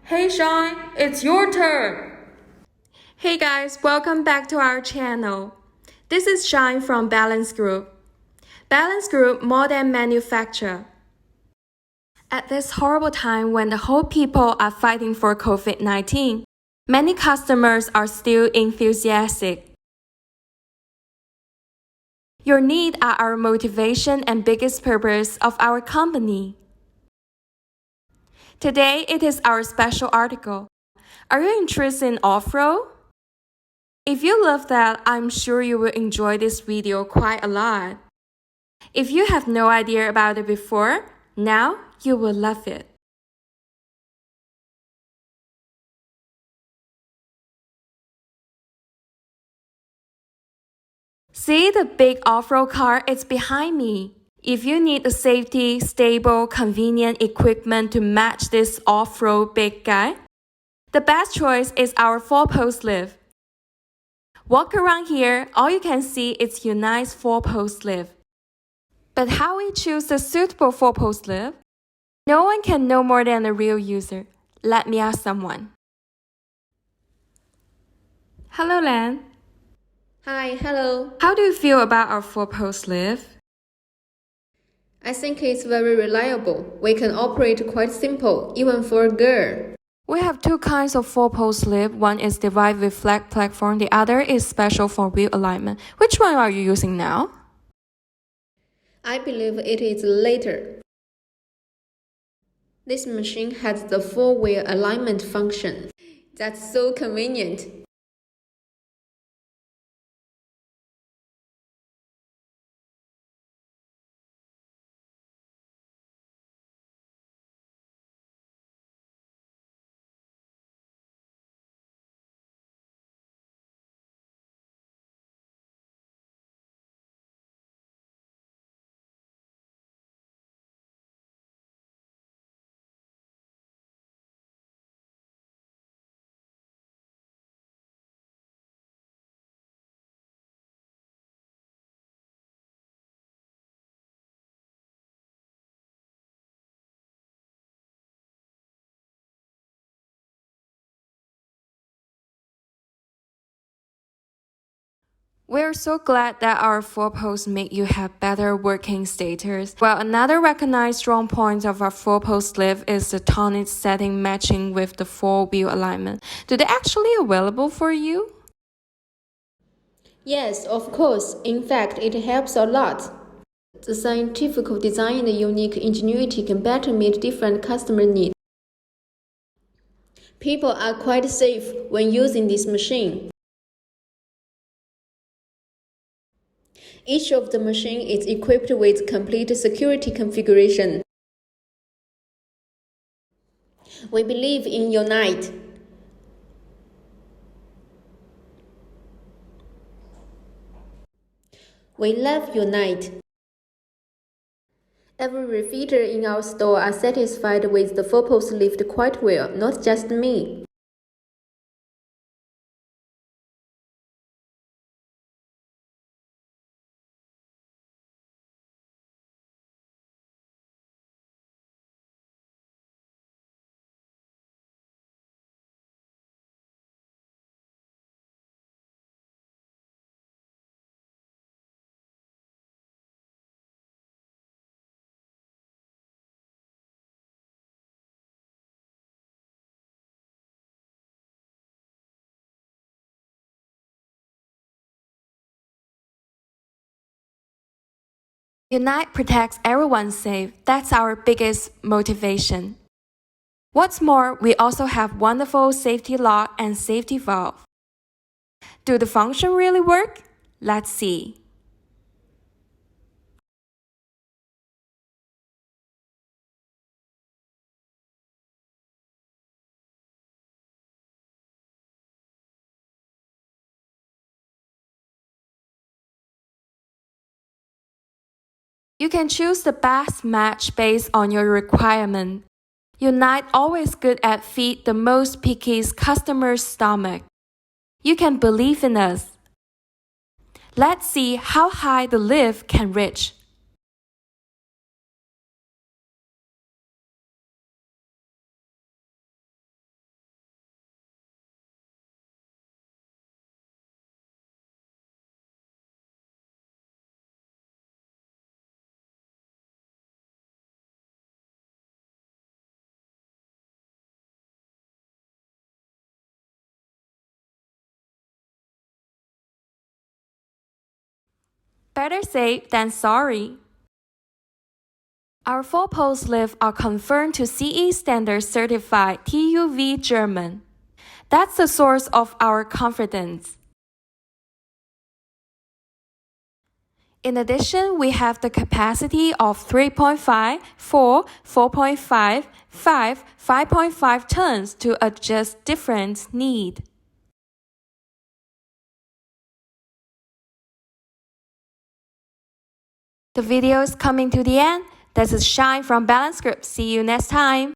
Hey Shine, it's your turn! Hey guys, welcome back to our channel. This is Shine from Balance Group. Balance Group more than manufacture. At this horrible time when the whole people are fighting for COVID-19, many customers are still enthusiastic. Your needs are our motivation and biggest purpose of our company. Today, it is our special article. Are you interested in off-road? If you love that, I'm sure you will enjoy this video quite a lot. If you have no idea about it before, now you will love it. See the big off-road car is behind me. If you need a safety, stable, convenient equipment to match this off-road big guy, the best choice is our 4-post lift. Walk around here, all you can see is Unite's 4-post lift. But how we choose the suitable 4-post lift? No one can know more than a real user. Let me ask someone. Hello, Lan. Hi, hello. How do you feel about our 4-post lift? I think it's very reliable. We can operate quite simple, even for a girl. We have two kinds of 4-post lift. One is device with flat platform. The other is special for wheel alignment. Which one are you using now? I believe it is the latter. This machine has the 4-wheel alignment function. That's so convenient. We're so glad that our 4-post make you have better working status. Well, another recognized strong point of our 4-post lift is the tonic setting matching with the 4-wheel alignment. Do they actually available for you? Yes, of course. In fact, it helps a lot. The scientific design and unique ingenuity can better meet different customer needs. People are quite safe when using this machine. Each of the machine is equipped with complete security configuration. We believe in Unite. We love Unite. Every refeeder in our store are satisfied with the 4-post lift quite well, not just me. Unite protects everyone safe. That's our biggest motivation. What's more, we also have wonderful safety lock and safety valve. Do the function really work? Let's see. You can choose the best match based on your requirement. Unite always good at feed the most picky customer's stomach. You can believe in us. Let's see how high the lift can reach. Better safe than sorry. Our 4-post lift are confirmed to CE standard certified TUV German. That's the source of our confidence. In addition, we have the capacity of 3.5, 4, 4.5, 5, 5.5 tons to adjust different needs. The video is coming to the end. This is Shine from Balance Group. See you next time.